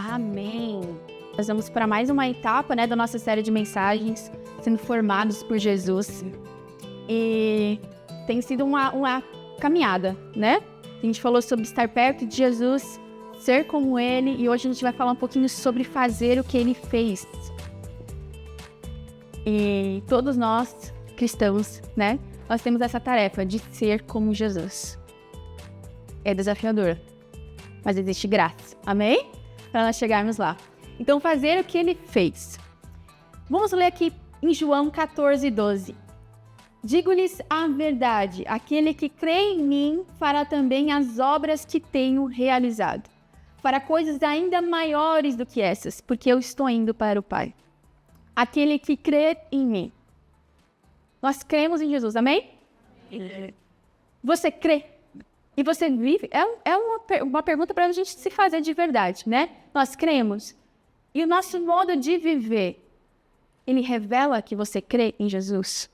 Amém! Nós vamos para mais uma etapa, da nossa série de mensagens, sendo formados por Jesus. E tem sido uma caminhada, A gente falou sobre estar perto de Jesus, ser como Ele, e hoje a gente vai falar um pouquinho sobre fazer o que Ele fez. E todos nós, cristãos, nós temos essa tarefa de ser como Jesus. É desafiador, mas existe graça, amém? Para nós chegarmos lá. Então, fazer o que Ele fez. Vamos ler aqui em João 14:12. Digo-lhes a verdade, aquele que crê em mim fará também as obras que tenho realizado. Fará coisas ainda maiores do que essas, porque eu estou indo para o Pai. Aquele que crê em mim. Nós cremos em Jesus, amém? Você crê? E você vive? É uma pergunta para a gente se fazer de verdade, Nós cremos. E o nosso modo de viver, ele revela que você crê em Jesus?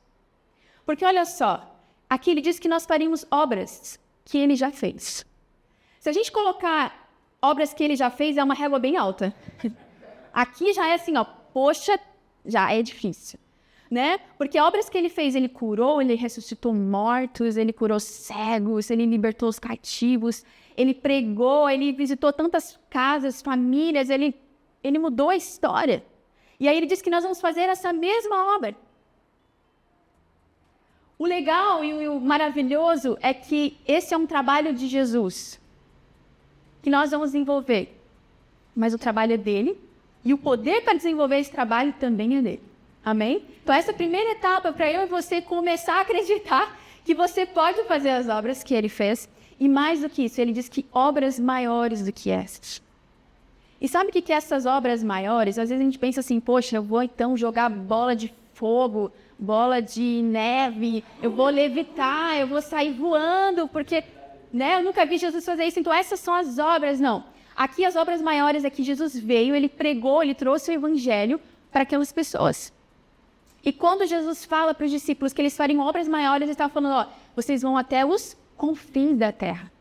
Porque olha só, aqui ele diz que nós faríamos obras que ele já fez. Se a gente colocar obras que ele já fez, é uma régua bem alta. Aqui já é assim, poxa, já é difícil, Porque obras que ele fez, ele curou, ele ressuscitou mortos, ele curou cegos, ele libertou os cativos, ele pregou, ele visitou tantas casas, famílias, ele mudou a história. E aí ele diz que nós vamos fazer essa mesma obra. O legal e o maravilhoso é que esse é um trabalho de Jesus, que nós vamos desenvolver. Mas o trabalho é dele, e o poder para desenvolver esse trabalho também é dele. Amém? Então essa primeira etapa para eu e você começar a acreditar que você pode fazer as obras que ele fez. E mais do que isso, ele diz que obras maiores do que essas. E sabe o que é essas obras maiores? Às vezes a gente pensa assim, poxa, eu vou então jogar bola de fogo, bola de neve, eu vou levitar, eu vou sair voando, porque eu nunca vi Jesus fazer isso, então essas são as obras. Não. Aqui as obras maiores é que Jesus veio, ele pregou, ele trouxe o evangelho para aquelas pessoas. E quando Jesus fala para os discípulos que eles fariam obras maiores, ele estava falando, vocês vão até os confins da terra.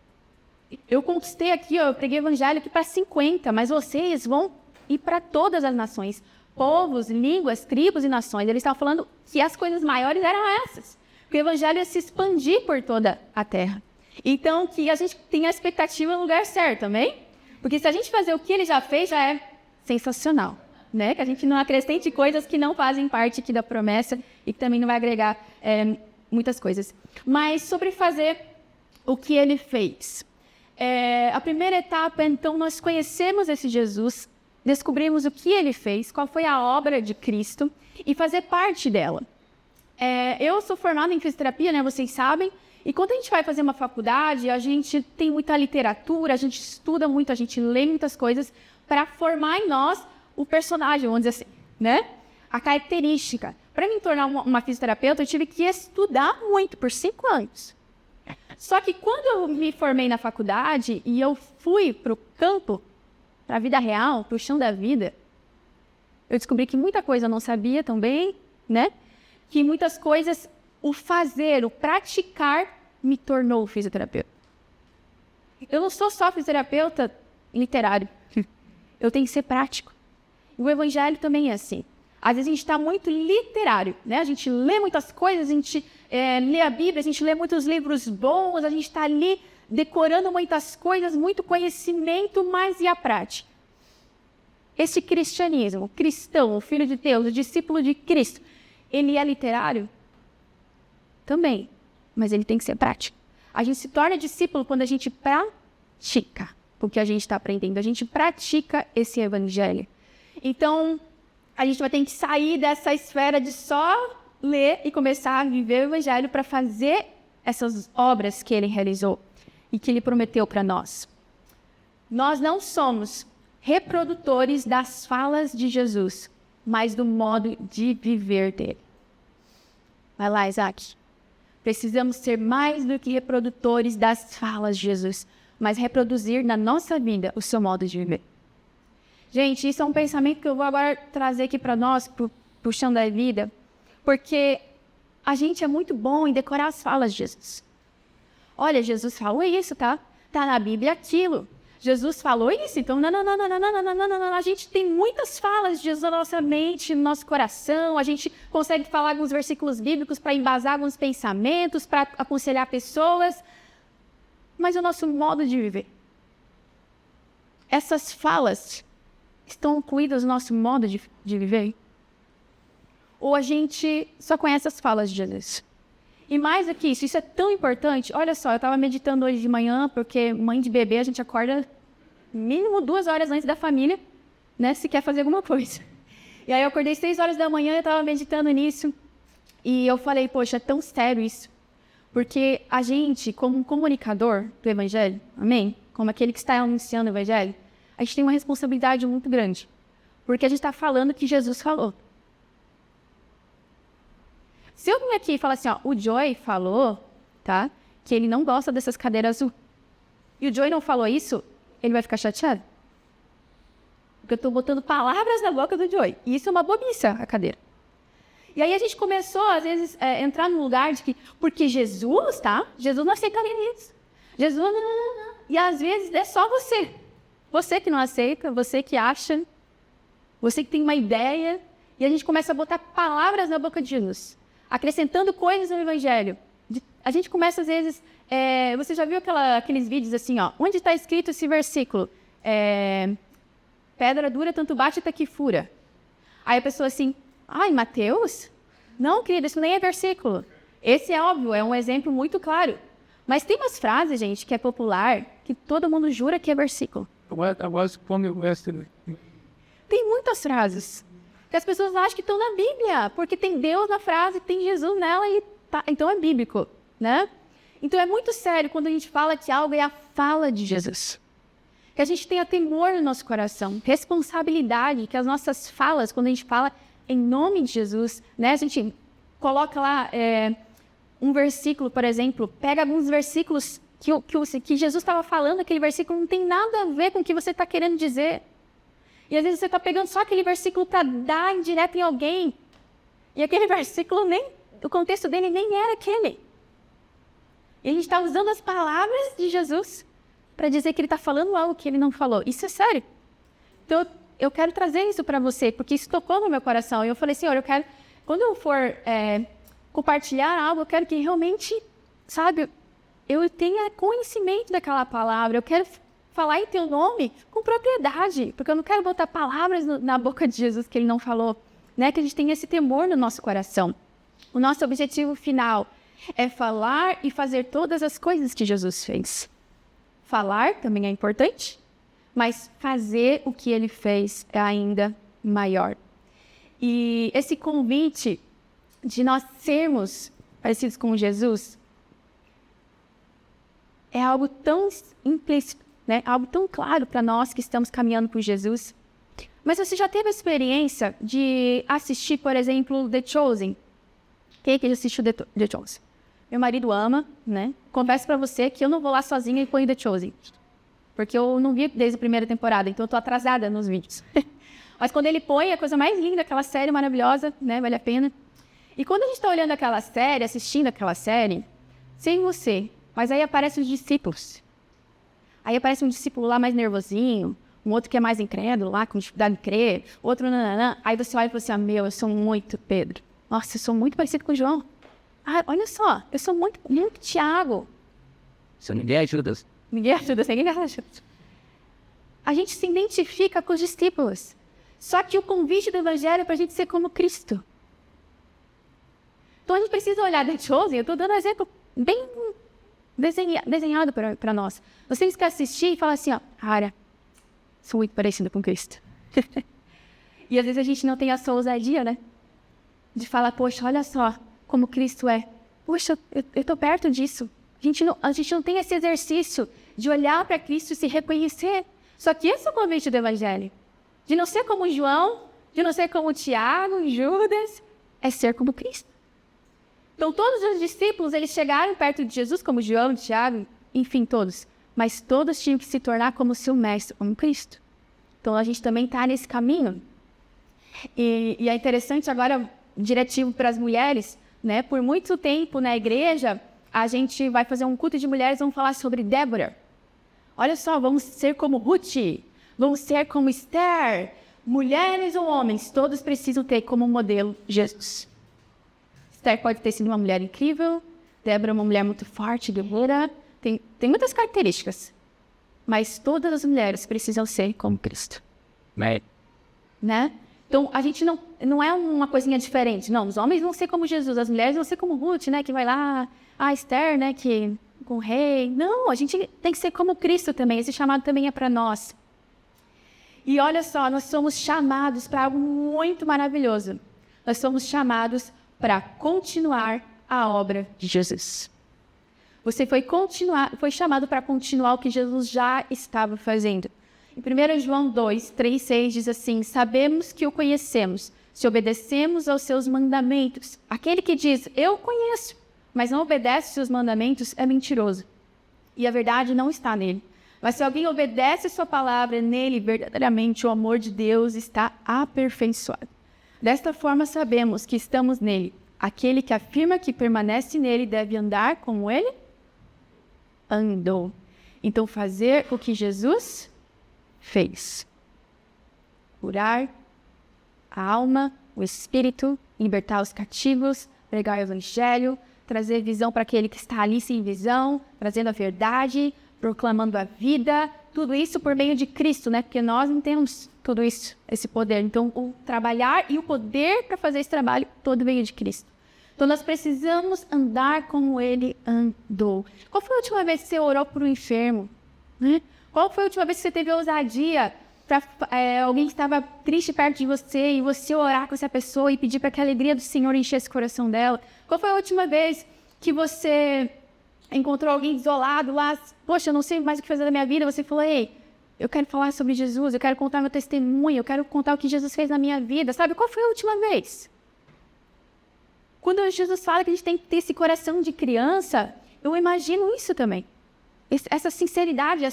Eu conquistei aqui, eu preguei o evangelho aqui para 50, mas vocês vão ir para todas as nações. Povos, línguas, tribos e nações. Ele estava falando que as coisas maiores eram essas. Que o evangelho ia se expandir por toda a terra. Então, que a gente tenha a expectativa no lugar certo, amém? Porque se a gente fazer o que ele já fez, já é sensacional. Que a gente não acrescente coisas que não fazem parte aqui da promessa e que também não vai agregar muitas coisas. Mas sobre fazer o que ele fez. A primeira etapa, então, nós conhecemos esse Jesus, descobrimos o que ele fez, qual foi a obra de Cristo e fazer parte dela. Eu sou formada em fisioterapia, vocês sabem, e quando a gente vai fazer uma faculdade, a gente tem muita literatura, a gente estuda muito, a gente lê muitas coisas para formar em nós o personagem, vamos dizer assim, a característica. Para me tornar uma fisioterapeuta, eu tive que estudar muito, por 5 anos. Só que quando eu me formei na faculdade e eu fui para o campo, para a vida real, para o chão da vida, eu descobri que muita coisa eu não sabia também, Que muitas coisas, o fazer, o praticar, me tornou fisioterapeuta. Eu não sou só fisioterapeuta literário, eu tenho que ser prático. O evangelho também é assim. Às vezes a gente está muito literário, A gente lê muitas coisas, a gente lê a Bíblia, a gente lê muitos livros bons, a gente está ali decorando muitas coisas, muito conhecimento, mas e a prática? Esse cristianismo, o cristão, o filho de Deus, o discípulo de Cristo, ele é literário? Também, mas ele tem que ser prático. A gente se torna discípulo quando a gente pratica o que a gente está aprendendo, a gente pratica esse evangelho. Então, a gente vai ter que sair dessa esfera de só ler e começar a viver o evangelho para fazer essas obras que ele realizou e que ele prometeu para nós. Nós não somos reprodutores das falas de Jesus, mas do modo de viver dele. Vai lá, Isaac. Precisamos ser mais do que reprodutores das falas de Jesus, mas reproduzir na nossa vida o seu modo de viver. Gente, isso é um pensamento que eu vou agora trazer aqui para nós, para o chão da vida, porque a gente é muito bom em decorar as falas de Jesus. Olha, Jesus falou isso, tá? Tá na Bíblia aquilo. Jesus falou isso, então não. A gente tem muitas falas de Jesus na nossa mente, no nosso coração, a gente consegue falar alguns versículos bíblicos para embasar alguns pensamentos, para aconselhar pessoas, mas o nosso modo de viver. Essas falas estão incluídas no nosso modo de viver? Ou a gente só conhece as falas de Jesus? E mais do que isso é tão importante. Olha só, eu estava meditando hoje de manhã, porque mãe de bebê, a gente acorda mínimo 2 horas antes da família, né, se quer fazer alguma coisa. E aí eu acordei 6 horas da manhã e eu estava meditando nisso. E eu falei, poxa, é tão sério isso. Porque a gente, como um comunicador do Evangelho, amém? Como aquele que está anunciando o Evangelho, a gente tem uma responsabilidade muito grande. Porque a gente está falando o que Jesus falou. Se eu vim aqui e falar assim, ó, o Joey falou, tá, que ele não gosta dessas cadeiras azul, e o Joey não falou isso, ele vai ficar chateado? Porque eu estou botando palavras na boca do Joey. E isso é uma bobiça, a cadeira. E aí a gente começou, às vezes, a entrar num lugar de que, porque Jesus, tá? Jesus não aceitaria isso. Jesus, não. E às vezes é só você. Você que não aceita, você que acha, você que tem uma ideia, e a gente começa a botar palavras na boca de Jesus, acrescentando coisas no Evangelho. A gente começa, às vezes... você já viu aqueles vídeos assim, ó? Onde está escrito esse versículo? Pedra dura, tanto bate até que fura. Aí a pessoa assim... Ai, Mateus? Não, querida, isso nem é versículo. Esse é óbvio, é um exemplo muito claro. Mas tem umas frases, gente, que é popular, que todo mundo jura que é versículo. Tem muitas frases que as pessoas acham que estão na Bíblia, porque tem Deus na frase, tem Jesus nela, e tá, então é bíblico, né? Então é muito sério quando a gente fala que algo é a fala de Jesus. Que a gente tenha temor no nosso coração, responsabilidade, que as nossas falas, quando a gente fala em nome de Jesus, né? A gente coloca lá um versículo, por exemplo, pega alguns versículos que Jesus estava falando, aquele versículo não tem nada a ver com o que você está querendo dizer. E às vezes você está pegando só aquele versículo para dar indireto em alguém. E aquele versículo, o contexto dele nem era aquele. E a gente está usando as palavras de Jesus para dizer que ele está falando algo que ele não falou. Isso é sério. Então, eu quero trazer isso para você, porque isso tocou no meu coração. E eu falei, Senhor, eu quero, quando eu for compartilhar algo, eu quero que realmente, sabe, eu tenha conhecimento daquela palavra. Eu quero falar em teu nome com propriedade, porque eu não quero botar palavras na boca de Jesus que ele não falou, né? Que a gente tenha esse temor no nosso coração. O nosso objetivo final é falar e fazer todas as coisas que Jesus fez. Falar também é importante, mas fazer o que ele fez é ainda maior. E esse convite de nós sermos parecidos com Jesus é algo tão implícito, né? Algo tão claro para nós que estamos caminhando por Jesus. Mas você já teve a experiência de assistir, por exemplo, The Chosen? Quem é que já assistiu The Chosen? Meu marido ama, né? Confesso para você que eu não vou lá sozinha e ponho The Chosen. Porque eu não vi desde a primeira temporada, então eu tô atrasada nos vídeos. Mas quando ele põe, é a coisa mais linda, aquela série maravilhosa, né? Vale a pena. E quando a gente está olhando aquela série, assistindo aquela série, sem você, mas aí aparecem os discípulos. Aí aparece um discípulo lá mais nervosinho, um outro que é mais incrédulo lá, com dificuldade de crer, outro nananã. Aí você olha e fala assim, eu sou muito Pedro. Nossa, eu sou muito parecido com o João. Ah, olha só, eu sou muito Tiago. Ninguém ajuda. Ninguém ajuda. A gente se identifica com os discípulos. Só que o convite do Evangelho é para a gente ser como Cristo. Então a gente precisa olhar The Chosen, eu estou dando um exemplo bem desenhado para nós. Vocês que assistir e falar assim, sou muito parecida com Cristo. E às vezes a gente não tem essa ousadia, né? De falar, poxa, olha só como Cristo é. Poxa, eu estou perto disso. A gente não tem esse exercício de olhar para Cristo e se reconhecer. Só que esse é o convite do Evangelho. De não ser como João, de não ser como Tiago, Judas, é ser como Cristo. Então, todos os discípulos, eles chegaram perto de Jesus, como João, Tiago, enfim, todos. Mas todos tinham que se tornar como seu mestre, como Cristo. Então, a gente também está nesse caminho. E é interessante agora, diretivo para as mulheres, né? Por muito tempo na igreja, a gente vai fazer um culto de mulheres, vamos falar sobre Débora. Olha só, vamos ser como Ruth, vamos ser como Esther. Mulheres ou homens, todos precisam ter como modelo Jesus. Esther pode ter sido uma mulher incrível, Débora é uma mulher muito forte, guerreira, tem muitas características, mas todas as mulheres precisam ser como Cristo. Né? Então, a gente não é uma coisinha diferente. Não, os homens vão ser como Jesus, as mulheres vão ser como Ruth, né? Que vai lá, a Esther, né? Que com o rei. Não, a gente tem que ser como Cristo também. Esse chamado também é para nós. E olha só, nós somos chamados para algo muito maravilhoso. Nós somos chamados para continuar a obra de Jesus. Você foi chamado para continuar o que Jesus já estava fazendo. Em 1 João 2, 3, 6 diz assim: sabemos que o conhecemos, se obedecemos aos seus mandamentos. Aquele que diz, eu conheço, mas não obedece aos seus mandamentos, é mentiroso. E a verdade não está nele. Mas se alguém obedece a sua palavra, nele verdadeiramente o amor de Deus está aperfeiçoado. Desta forma sabemos que estamos nele. Aquele que afirma que permanece nele deve andar como ele andou. Então fazer o que Jesus fez. Curar a alma, o espírito, libertar os cativos, pregar o evangelho, trazer visão para aquele que está ali sem visão, trazendo a verdade, proclamando a vida, tudo isso por meio de Cristo, né? Porque nós não temos tudo isso, esse poder. Então, o trabalhar e o poder para fazer esse trabalho, todo veio de Cristo. Então, nós precisamos andar como Ele andou. Qual foi a última vez que você orou por um enfermo? Né? Qual foi a última vez que você teve ousadia para alguém que estava triste perto de você e você orar com essa pessoa e pedir para que a alegria do Senhor enchesse o coração dela? Qual foi a última vez que você encontrou alguém isolado lá? Poxa, eu não sei mais o que fazer da minha vida. Você falou, ei, eu quero falar sobre Jesus, eu quero contar meu testemunho, eu quero contar o que Jesus fez na minha vida. Sabe, qual foi a última vez? Quando Jesus fala que a gente tem que ter esse coração de criança, eu imagino isso também. Essa sinceridade,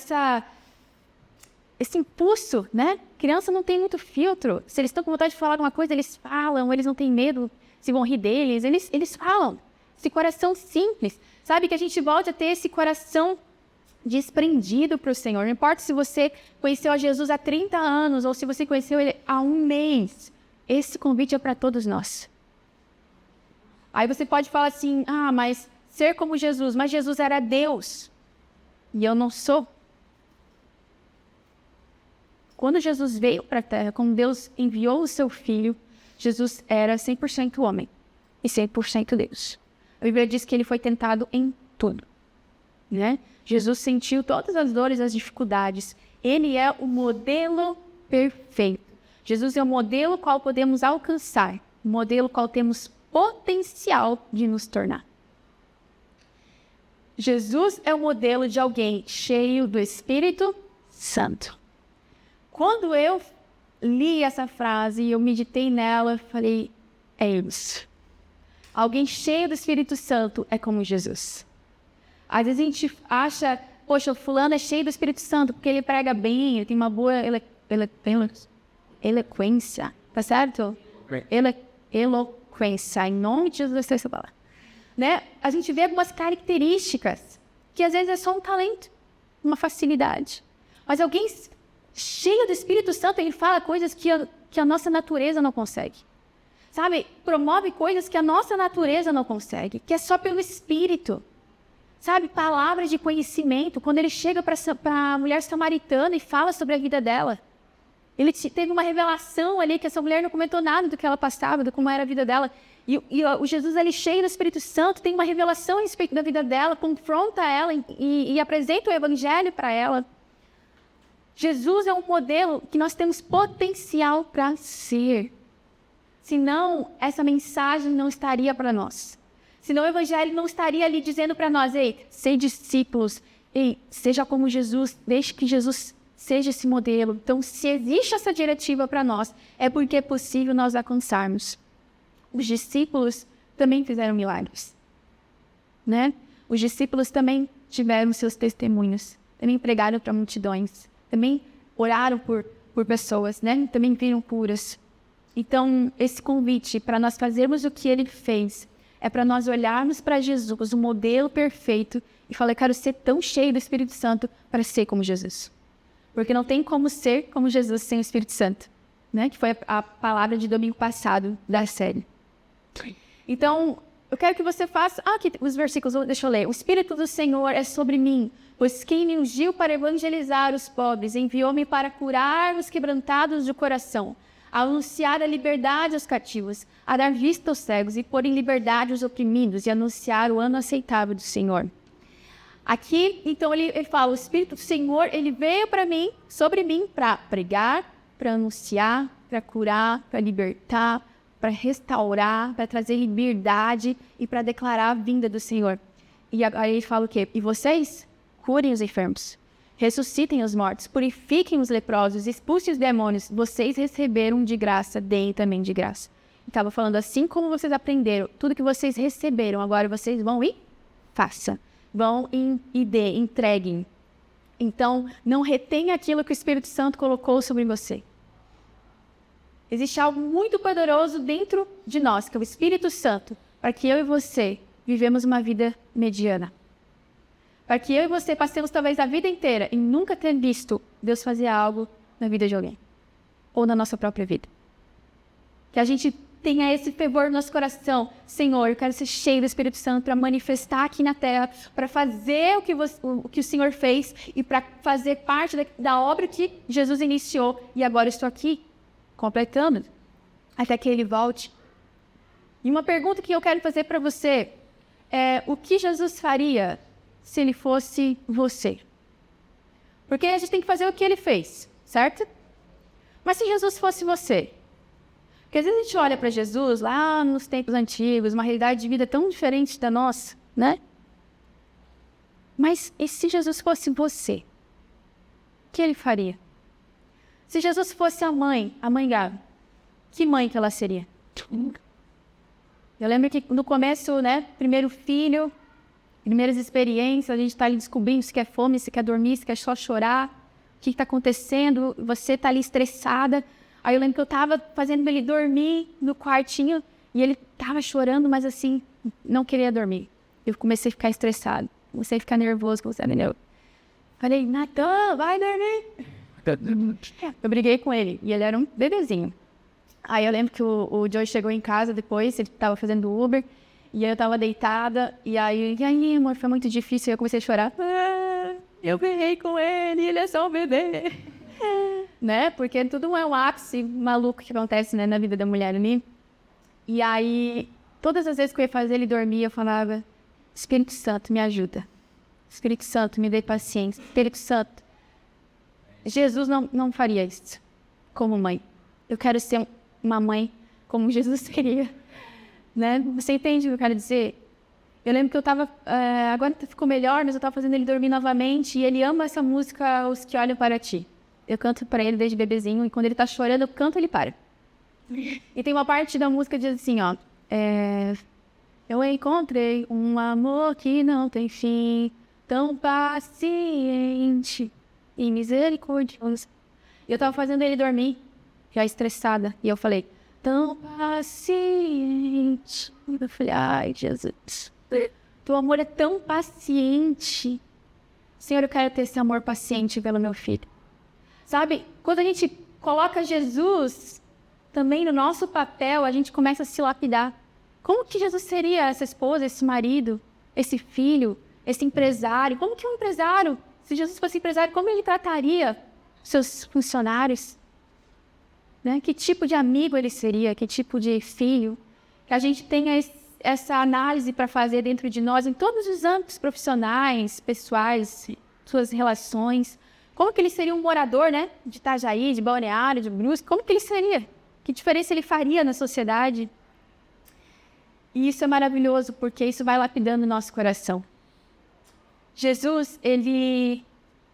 esse impulso, né? Criança não tem muito filtro. Se eles estão com vontade de falar alguma coisa, eles falam, eles não têm medo, se vão rir deles, eles falam. Esse coração simples. Sabe, que a gente volte a ter esse coração desprendido para o Senhor. Não importa se você conheceu a Jesus há 30 anos ou se você conheceu Ele há um mês. Esse convite é para todos nós. Aí você pode falar assim, mas ser como Jesus, mas Jesus era Deus e eu não sou. Quando Jesus veio para a Terra, quando Deus enviou o seu Filho, Jesus era 100% homem e 100% Deus. A Bíblia diz que ele foi tentado em tudo, né? Jesus sentiu todas as dores, as dificuldades. Ele é o modelo perfeito. Jesus é o modelo qual podemos alcançar, o modelo qual temos potencial de nos tornar. Jesus é o modelo de alguém cheio do Espírito Santo. Quando eu li essa frase e eu meditei nela, falei, é isso. Alguém cheio do Espírito Santo é como Jesus. Às vezes a gente acha, poxa, o fulano é cheio do Espírito Santo porque ele prega bem, ele tem uma boa eloquência, tá certo? Eloquência, em nome de Jesus, essa palavra. Né? A gente vê algumas características que às vezes é só um talento, uma facilidade. Mas alguém cheio do Espírito Santo, ele fala coisas que a nossa natureza não consegue. Sabe? Promove coisas que a nossa natureza não consegue, que é só pelo Espírito. Sabe? Palavras de conhecimento. Quando ele chega para a mulher samaritana e fala sobre a vida dela, ele teve uma revelação ali que essa mulher não comentou nada do que ela passava, de como era a vida dela. E o Jesus, ele cheio do Espírito Santo, tem uma revelação a respeito da vida dela, confronta ela e apresenta o Evangelho para ela. Jesus é um modelo que nós temos potencial para ser. Senão, essa mensagem não estaria para nós. Senão, o Evangelho não estaria ali dizendo para nós, ei, sejam discípulos, ei, seja como Jesus, deixe que Jesus seja esse modelo. Então, se existe essa diretiva para nós, é porque é possível nós alcançarmos. Os discípulos também fizeram milagres, né? Os discípulos também tiveram seus testemunhos, também pregaram para multidões, também oraram por pessoas, né? Também viram curas. Então, esse convite para nós fazermos o que ele fez é para nós olharmos para Jesus, o modelo perfeito, e fala, eu quero ser tão cheio do Espírito Santo para ser como Jesus. Porque não tem como ser como Jesus sem o Espírito Santo, né? Que foi a palavra de domingo passado da série. Então, eu quero que você faça... aqui os versículos, deixa eu ler. O Espírito do Senhor é sobre mim, pois quem me ungiu para evangelizar os pobres, enviou-me para curar os quebrantados de coração, a anunciar a liberdade aos cativos, a dar vista aos cegos e pôr em liberdade os oprimidos e anunciar o ano aceitável do Senhor. Aqui, então, ele fala, o Espírito do Senhor, ele veio para mim, sobre mim, para pregar, para anunciar, para curar, para libertar, para restaurar, para trazer liberdade e para declarar a vinda do Senhor. E aí ele fala o quê? E vocês, curem os enfermos, ressuscitem os mortos, purifiquem os leprosos, expulsem os demônios. Vocês receberam de graça, deem também de graça. Estava falando, assim como vocês aprenderam, tudo que vocês receberam, agora vocês vão e façam. Vão e dê, entreguem. Então, não retenha aquilo que o Espírito Santo colocou sobre você. Existe algo muito poderoso dentro de nós, que é o Espírito Santo, para que eu e você vivemos uma vida mediana. Para que eu e você passemos talvez a vida inteira e nunca ter visto Deus fazer algo na vida de alguém. Ou na nossa própria vida. Que a gente tenha esse fervor no nosso coração. Senhor, eu quero ser cheio do Espírito Santo para manifestar aqui na terra, para fazer o que o Senhor fez e para fazer parte da obra que Jesus iniciou. E agora eu estou aqui, completando, até que Ele volte. E uma pergunta que eu quero fazer para você é, o que Jesus faria se Ele fosse você? Porque a gente tem que fazer o que Ele fez, certo? Mas se Jesus fosse você? Porque às vezes a gente olha para Jesus lá nos tempos antigos, uma realidade de vida tão diferente da nossa, né? Mas e se Jesus fosse você? O que Ele faria? Se Jesus fosse a mãe Gabi, que mãe que ela seria? Eu lembro que no começo, né, primeiro filho, primeiras experiências, a gente está ali descobrindo se quer fome, se quer dormir, se quer só chorar, o que está acontecendo, você está ali estressada. Aí eu lembro que eu estava fazendo ele dormir no quartinho e ele estava chorando, mas assim, não queria dormir. Eu comecei a ficar estressado, comecei a ficar nervoso, falei, Natan, vai dormir. Eu briguei com ele e ele era um bebezinho. Aí eu lembro que o Joey chegou em casa depois, ele estava fazendo Uber, e aí eu estava deitada, e aí, amor, foi muito difícil, e eu comecei a chorar. Eu briguei com ele é só um bebê. Né? Porque tudo é um ápice maluco que acontece, né, na vida da mulher ali. E aí, todas as vezes que eu ia fazer ele dormir, eu falava, Espírito Santo, me ajuda. Espírito Santo, me dê paciência. Espírito Santo. Jesus não faria isso como mãe. Eu quero ser uma mãe como Jesus seria. Né? Você entende o que eu quero dizer? Eu lembro que eu estava... agora ficou melhor, mas eu estava fazendo ele dormir novamente. E ele ama essa música, Os Que Olham Para Ti. Eu canto para ele desde bebezinho. E quando ele está chorando, eu canto, ele para. E tem uma parte da música que diz assim, ó... eu encontrei um amor que não tem fim, tão paciente e misericordioso. E eu estava fazendo ele dormir, já estressada. E eu falei, tão paciente. Eu falei, ai, Jesus, teu amor é tão paciente. Senhor, eu quero ter esse amor paciente pelo meu filho. Sabe, quando a gente coloca Jesus também no nosso papel, a gente começa a se lapidar. Como que Jesus seria essa esposa, esse marido, esse filho, esse empresário? Como que um empresário, se Jesus fosse empresário, como ele trataria seus funcionários? Né? Que tipo de amigo ele seria? Que tipo de filho? Que a gente tenha essa análise para fazer dentro de nós, em todos os âmbitos profissionais, pessoais, suas relações. Como que ele seria um morador, né? De Itajaí, de Balneário, de Brusque? Como que ele seria? Que diferença ele faria na sociedade? E isso é maravilhoso, porque isso vai lapidando o nosso coração. Jesus, ele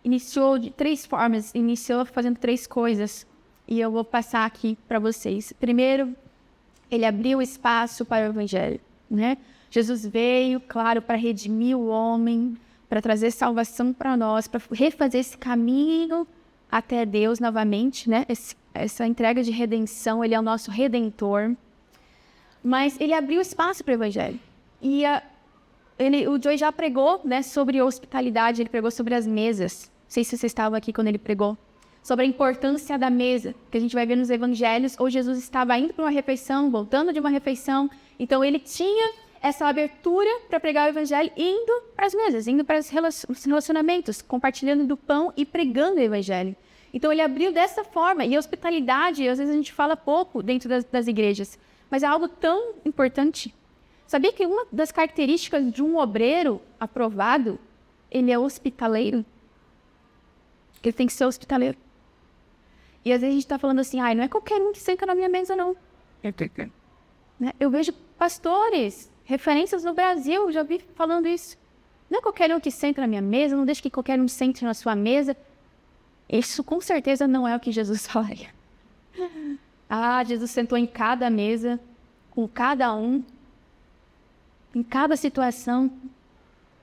iniciou de 3 formas, iniciou fazendo 3 coisas. E eu vou passar aqui para vocês. Primeiro, ele abriu espaço para o Evangelho, né? Jesus veio, claro, para redimir o homem, para trazer salvação para nós, para refazer esse caminho até Deus novamente, né? Essa entrega de redenção, ele é o nosso Redentor. Mas ele abriu espaço para o Evangelho. E o Joey já pregou, né, sobre hospitalidade, ele pregou sobre as mesas. Não sei se você estava aqui quando ele pregou. Sobre a importância da mesa, que a gente vai ver nos evangelhos, ou Jesus estava indo para uma refeição, voltando de uma refeição. Então, ele tinha essa abertura para pregar o evangelho, indo para as mesas, indo para os relacionamentos, compartilhando do pão e pregando o evangelho. Então, ele abriu dessa forma. E a hospitalidade, às vezes a gente fala pouco dentro das igrejas, mas é algo tão importante. Sabia que uma das características de um obreiro aprovado, ele é hospitaleiro? Ele tem que ser hospitaleiro. E às vezes a gente está falando assim, não é qualquer um que senta na minha mesa, não. Né? Eu vejo pastores, referências no Brasil, já vi falando isso. Não é qualquer um que senta na minha mesa, não deixe que qualquer um sente na sua mesa. Isso com certeza não é o que Jesus falaria. Jesus sentou em cada mesa, com cada um, em cada situação,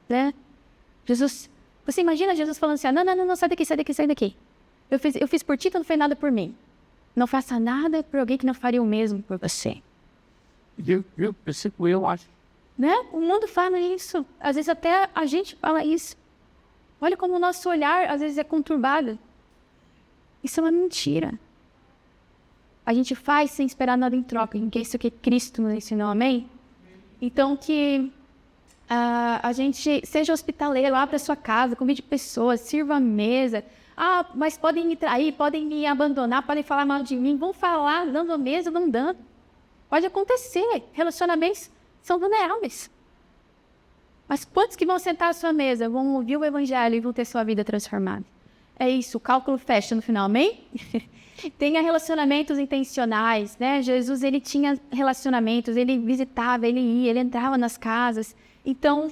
né? Jesus, você imagina Jesus falando assim, não, sai daqui, sai daqui, sai daqui. Eu fiz por ti, tu não fez nada por mim. Não faça nada por alguém que não faria o mesmo por você. Eu acho. Né? O mundo fala isso. Às vezes até a gente fala isso. Olha como o nosso olhar às vezes é conturbado. Isso é uma mentira. A gente faz sem esperar nada em troca, que é isso que Cristo nos ensinou, amém? Então que a gente seja hospitaleiro, abra a sua casa, convide pessoas, sirva a mesa. Mas podem me trair, podem me abandonar, podem falar mal de mim, vão falar dando a mesa, não dando. Pode acontecer, relacionamentos são vulneráveis. Mas quantos que vão sentar à sua mesa, vão ouvir o evangelho e vão ter sua vida transformada? É isso, o cálculo fecha no final, amém? Tenha relacionamentos intencionais, né? Jesus, ele tinha relacionamentos, ele visitava, ele ia, ele entrava nas casas. Então,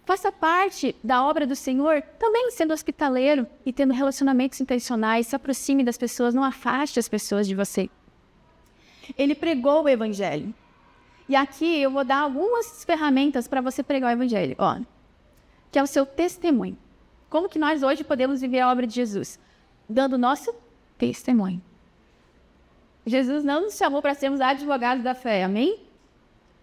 faça parte da obra do Senhor, também sendo hospitaleiro e tendo relacionamentos intencionais. Se aproxime das pessoas, não afaste as pessoas de você. Ele pregou o evangelho. E aqui eu vou dar algumas ferramentas para você pregar o evangelho. Que é o seu testemunho. Como que nós hoje podemos viver a obra de Jesus? Dando nosso testemunho. Jesus não nos chamou para sermos advogados da fé, amém?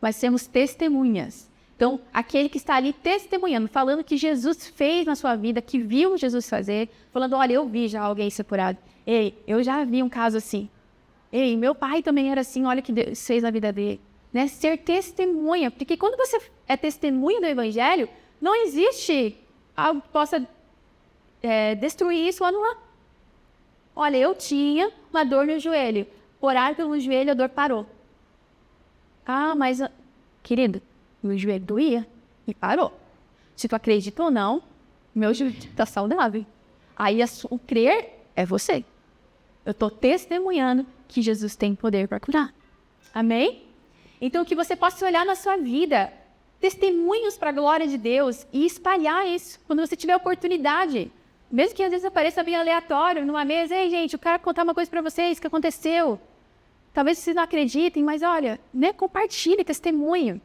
Mas sermos testemunhas. Então, aquele que está ali testemunhando, falando que Jesus fez na sua vida, que viu Jesus fazer, falando, olha, eu vi já alguém ser curado. Ei, eu já vi um caso assim. Ei, meu pai também era assim, olha o que Deus fez na vida dele. Né? Ser testemunha, porque quando você é testemunha do evangelho, não existe algo que possa destruir isso ou anular. Olha, eu tinha uma dor no joelho. Orar pelo joelho, a dor parou. Mas, querido, meu joelho doía e parou. Se tu acredita ou não, meu joelho está saudável. Aí o crer é você. Eu estou testemunhando que Jesus tem poder para curar. Amém? Então, que você possa olhar na sua vida testemunhos para a glória de Deus e espalhar isso quando você tiver oportunidade. Mesmo que às vezes apareça bem aleatório numa mesa. Ei, gente, eu quero contar uma coisa para vocês que aconteceu. Talvez vocês não acreditem, mas olha, né, compartilhe testemunho.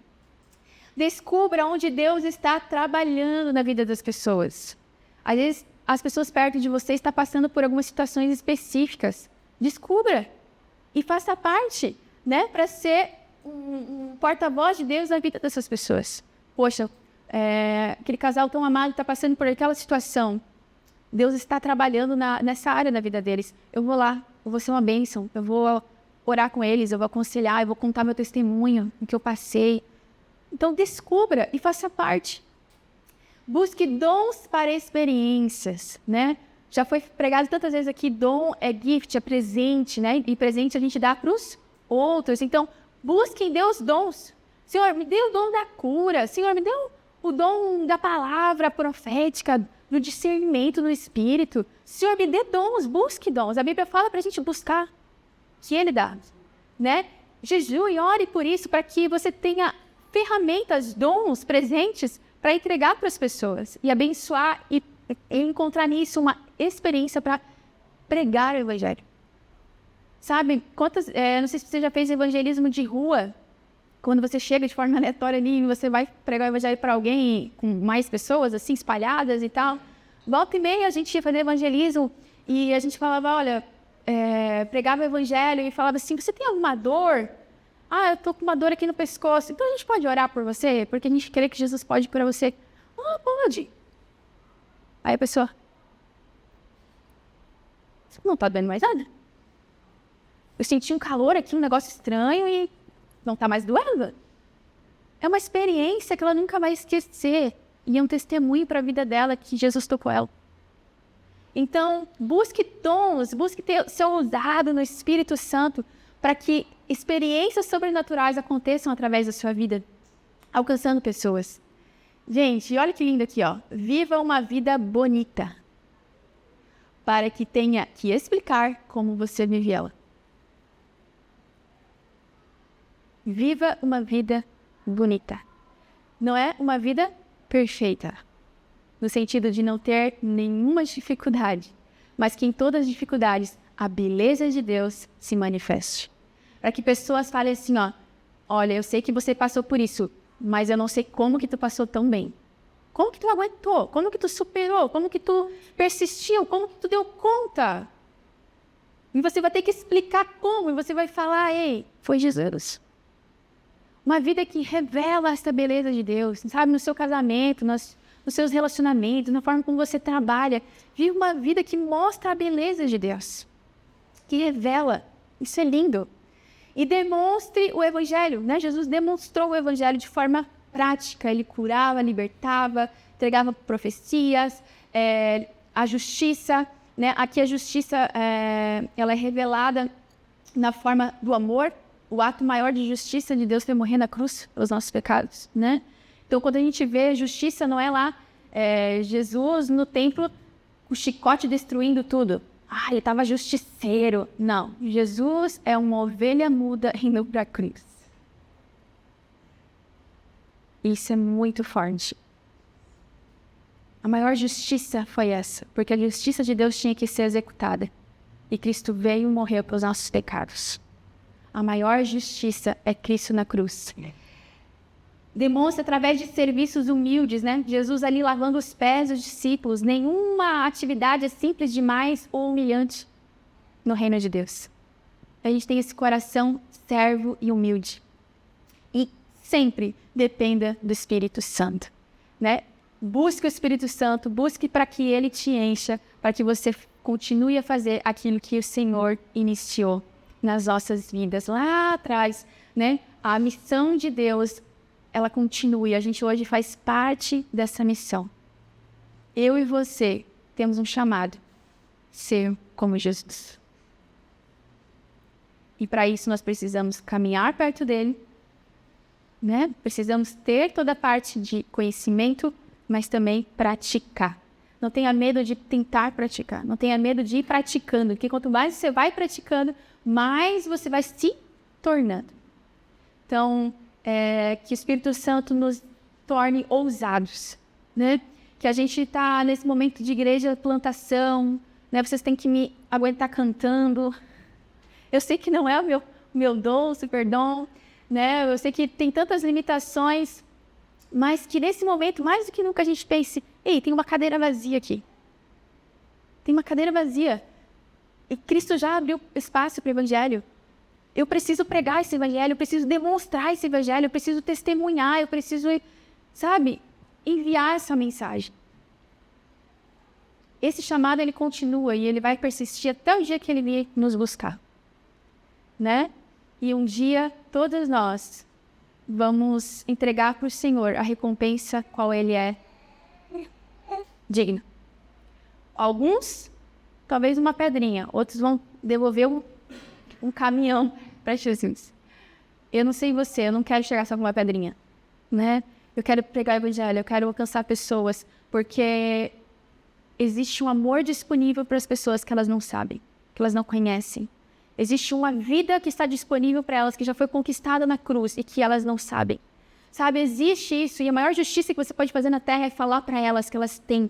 Descubra onde Deus está trabalhando na vida das pessoas. Às vezes, as pessoas perto de você estão passando por algumas situações específicas. Descubra e faça parte, né, para ser um porta-voz de Deus na vida dessas pessoas. Poxa, aquele casal tão amado está passando por aquela situação. Deus está trabalhando nessa área da vida deles. Eu vou lá, eu vou ser uma bênção, eu vou orar com eles, eu vou aconselhar, eu vou contar meu testemunho, o que eu passei. Então, descubra e faça parte. Busque dons para experiências, né? Já foi pregado tantas vezes aqui, dom é gift, é presente, né? E presente a gente dá para os outros. Então, busque em Deus dons. Senhor, me dê o dom da cura. Senhor, me dê o dom da palavra profética, do discernimento no Espírito. Senhor, me dê dons, busque dons. A Bíblia fala para a gente buscar, que Ele dá, né? Jejue e ore por isso, para que você tenha ferramentas, dons, presentes para entregar para as pessoas e abençoar e encontrar nisso uma experiência para pregar o Evangelho. Sabe, não sei se você já fez evangelismo de rua, quando você chega de forma aleatória ali e você vai pregar o Evangelho para alguém com mais pessoas, assim, espalhadas e tal. Volta e meia a gente ia fazer evangelismo e a gente falava, olha, pregava o Evangelho e falava assim, você tem alguma dor? eu tô com uma dor aqui no pescoço. Então a gente pode orar por você? Porque a gente crê que Jesus pode curar você. Pode. Aí a pessoa, não tá doendo mais nada. Eu senti um calor aqui, um negócio estranho e não tá mais doendo. É uma experiência que ela nunca vai esquecer. E é um testemunho para a vida dela que Jesus tocou ela. Então, busque dons, busque ser ousado no Espírito Santo para que experiências sobrenaturais aconteçam através da sua vida, alcançando pessoas. Gente, olha que lindo aqui, ó. Viva uma vida bonita, para que tenha que explicar como você vive ela. Viva uma vida bonita. Não é uma vida perfeita, no sentido de não ter nenhuma dificuldade, mas que em todas as dificuldades a beleza de Deus se manifeste. Para que pessoas falem assim, olha, eu sei que você passou por isso, mas eu não sei como que tu passou tão bem. Como que tu aguentou? Como que tu superou? Como que tu persistiu? Como que tu deu conta? E você vai ter que explicar como, e você vai falar, ei, foi Jesus. Uma vida que revela essa beleza de Deus, sabe? No seu casamento, nos seus relacionamentos, na forma como você trabalha. Vive uma vida que mostra a beleza de Deus, que revela. Isso é lindo. E demonstre o Evangelho, né? Jesus demonstrou o Evangelho de forma prática. Ele curava, libertava, entregava profecias, a justiça, né? Aqui a justiça ela é revelada na forma do amor. O ato maior de justiça de Deus foi morrer na cruz pelos nossos pecados, né? Então, quando a gente vê justiça, não é lá Jesus no templo, o chicote destruindo tudo. Ele estava justiceiro. Não, Jesus é uma ovelha muda indo para a cruz. Isso é muito forte. A maior justiça foi essa, porque a justiça de Deus tinha que ser executada. E Cristo veio e morreu pelos nossos pecados. A maior justiça é Cristo na cruz. Demonstra através de serviços humildes, né? Jesus ali lavando os pés dos discípulos. Nenhuma atividade é simples demais ou humilhante no reino de Deus. A gente tem esse coração servo e humilde. E sempre dependa do Espírito Santo, né? Busque o Espírito Santo, busque para que Ele te encha, para que você continue a fazer aquilo que o Senhor iniciou nas nossas vidas lá atrás, né? A missão de Deus, ela continua e a gente hoje faz parte dessa missão. Eu e você temos um chamado, ser como Jesus. E para isso nós precisamos caminhar perto dele, né? Precisamos ter toda a parte de conhecimento, mas também praticar. Não tenha medo de tentar praticar, não tenha medo de ir praticando, porque quanto mais você vai praticando, mais você vai se tornando. Então, que o Espírito Santo nos torne ousados, né? Que a gente está nesse momento de igreja, plantação, né? Vocês têm que me aguentar cantando. Eu sei que não é o meu dom, super dom, né? Eu sei que tem tantas limitações, mas que nesse momento, mais do que nunca, a gente pense, ei, tem uma cadeira vazia aqui. Tem uma cadeira vazia. E Cristo já abriu espaço para o Evangelho. Eu preciso pregar esse Evangelho, eu preciso demonstrar esse Evangelho, eu preciso testemunhar, eu preciso, sabe, enviar essa mensagem. Esse chamado, ele continua e ele vai persistir até o dia que ele vier nos buscar, né? E um dia, todos nós vamos entregar para o Senhor a recompensa qual ele é digno. Alguns, talvez uma pedrinha, outros vão devolver um caminhão para Jesus. Eu não sei você, eu não quero chegar só com uma pedrinha, né? Eu quero pregar o Evangelho, eu quero alcançar pessoas, porque existe um amor disponível para as pessoas que elas não sabem, que elas não conhecem. Existe uma vida que está disponível para elas, que já foi conquistada na cruz e que elas não sabem. Sabe, existe isso, e a maior justiça que você pode fazer na terra é falar para elas que elas têm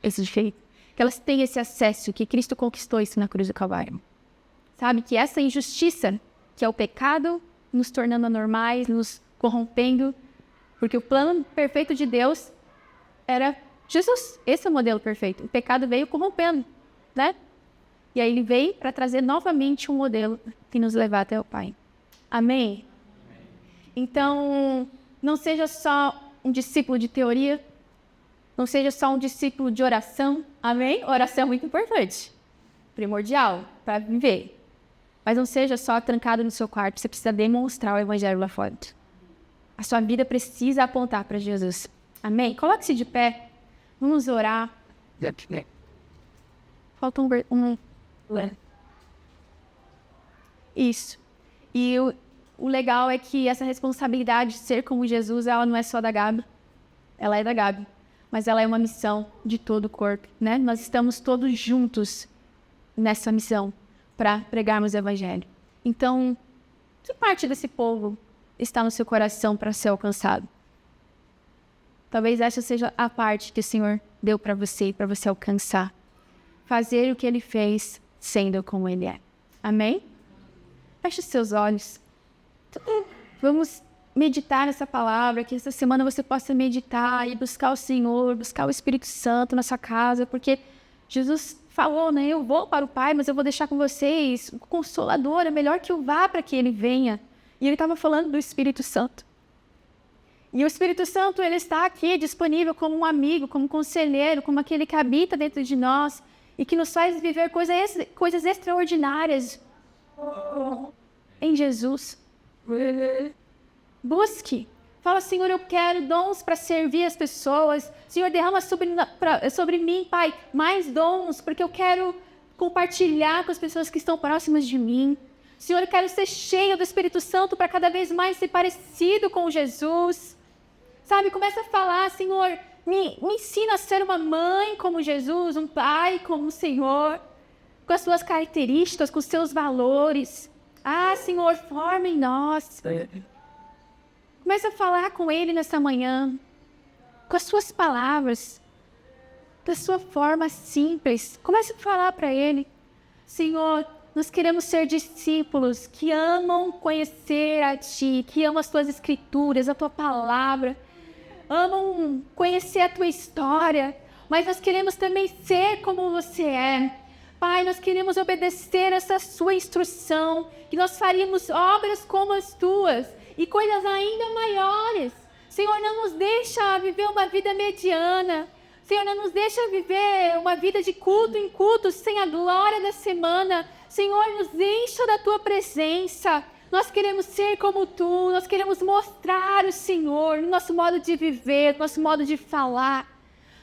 esse direito, que elas têm esse acesso, que Cristo conquistou isso na cruz do Calvário. Sabe, que essa injustiça, que é o pecado, nos tornando anormais, nos corrompendo, porque o plano perfeito de Deus era Jesus. Esse é o modelo perfeito. O pecado veio corrompendo, né? E aí ele veio para trazer novamente um modelo que nos levar até o Pai. Amém? Então, não seja só um discípulo de teoria, não seja só um discípulo de oração, amém? Oração é muito importante, primordial para viver. Mas não seja só trancado no seu quarto, você precisa demonstrar o evangelho lá fora. A sua vida precisa apontar para Jesus, amém? Coloque-se de pé, vamos orar. Falta um... Isso. E o legal é que essa responsabilidade de ser como Jesus, ela não é só da Gabi. Ela é da Gabi. Mas ela é uma missão de todo o corpo, né? Nós estamos todos juntos nessa missão para pregarmos o evangelho. Então, que parte desse povo está no seu coração para ser alcançado? Talvez essa seja a parte que o Senhor deu para você alcançar. Fazer o que Ele fez, sendo como Ele é. Amém? Feche os seus olhos. Vamos meditar nessa palavra, que essa semana você possa meditar e buscar o Senhor, buscar o Espírito Santo na sua casa, porque Jesus falou, né? Eu vou para o Pai, mas eu vou deixar com vocês o Consolador, é melhor que eu vá para que Ele venha. E Ele estava falando do Espírito Santo. E o Espírito Santo, Ele está aqui disponível como um amigo, como um conselheiro, como aquele que habita dentro de nós e que nos faz viver coisas extraordinárias em Jesus. Busque. Fala, Senhor, eu quero dons para servir as pessoas. Senhor, derrama sobre mim, Pai, mais dons, porque eu quero compartilhar com as pessoas que estão próximas de mim. Senhor, eu quero ser cheio do Espírito Santo para cada vez mais ser parecido com Jesus. Sabe, começa a falar, Senhor, me ensina a ser uma mãe como Jesus, um pai como o Senhor, com as suas características, com os seus valores. Ah, Senhor, forma em nós. Começa a falar com Ele nessa manhã, com as suas palavras, da sua forma simples. Comece a falar para Ele. Senhor, nós queremos ser discípulos que amam conhecer a Ti, que amam as Tuas Escrituras, a Tua Palavra, amam conhecer a Tua história, mas nós queremos também ser como Você é. Pai, nós queremos obedecer essa Sua instrução, que nós faríamos obras como as Tuas e coisas ainda maiores. Senhor, não nos deixa viver uma vida mediana. Senhor, não nos deixa viver uma vida de culto em culto sem a glória da semana. Senhor, nos encha da Tua presença. Nós queremos ser como Tu, nós queremos mostrar o Senhor no nosso modo de viver, no nosso modo de falar.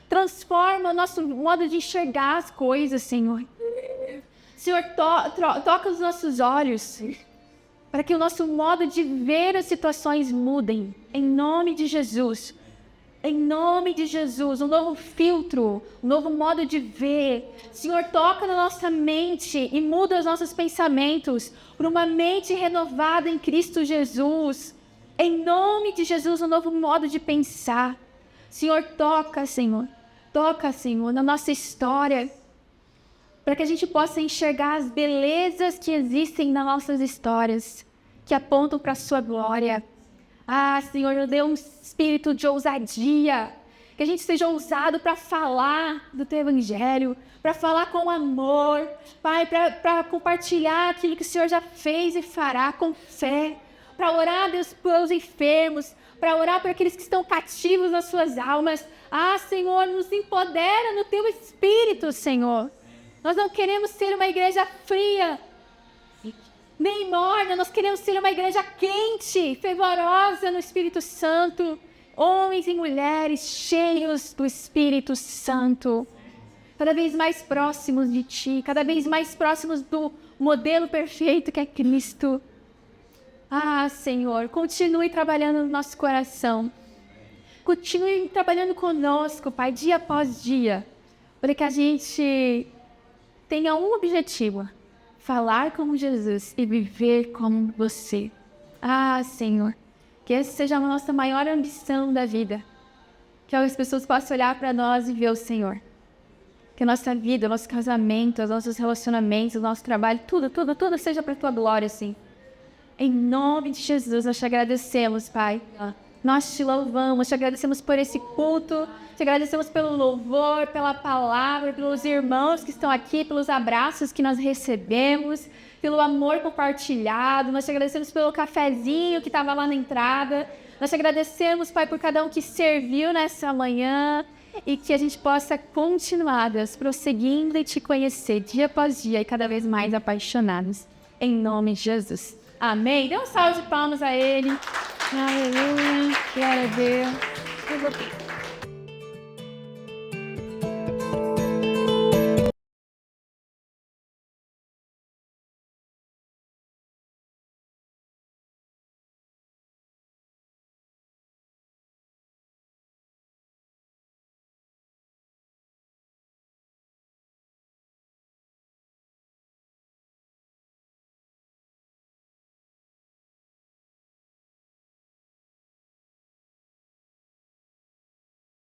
Transforma o nosso modo de enxergar as coisas, Senhor. Senhor, toca os nossos olhos para que o nosso modo de ver as situações mudem. Em nome de Jesus. Em nome de Jesus, um novo filtro, um novo modo de ver. Senhor, toca na nossa mente e muda os nossos pensamentos por uma mente renovada em Cristo Jesus. Em nome de Jesus, um novo modo de pensar. Senhor, toca, Senhor, na nossa história, para que a gente possa enxergar as belezas que existem nas nossas histórias, que apontam para a Sua glória. Ah, Senhor, nos dê um espírito de ousadia, que a gente seja ousado para falar do Teu Evangelho, para falar com amor, Pai, para compartilhar aquilo que o Senhor já fez e fará com fé, para orar, Deus, pelos enfermos, para orar por aqueles que estão cativos nas suas almas. Ah, Senhor, nos empodera no Teu Espírito, Senhor. Nós não queremos ser uma igreja fria, nem morna, nós queremos ser uma igreja quente, fervorosa no Espírito Santo. Homens e mulheres cheios do Espírito Santo. Cada vez mais próximos de Ti, cada vez mais próximos do modelo perfeito que é Cristo. Ah, Senhor, continue trabalhando no nosso coração. Continue trabalhando conosco, Pai, dia após dia, para que a gente tenha um objetivo: falar como Jesus e viver como Você. Ah, Senhor, que essa seja a nossa maior ambição da vida. Que as pessoas possam olhar para nós e ver o Senhor. Que a nossa vida, o nosso casamento, os nossos relacionamentos, o nosso trabalho, tudo seja para a Tua glória, sim. Em nome de Jesus, nós te agradecemos, Pai. Nós te louvamos, te agradecemos por esse culto, te agradecemos pelo louvor, pela palavra, pelos irmãos que estão aqui, pelos abraços que nós recebemos. pelo amor compartilhado. Nós te agradecemos pelo cafezinho que estava lá na entrada. Nós te agradecemos, Pai, por cada um que serviu nessa manhã e que a gente possa continuar, Deus, prosseguindo e te conhecer dia após dia e cada vez mais apaixonados. Em nome de Jesus. Amém. Dê um salve de palmas a Ele. Aleluia. Glória a Deus.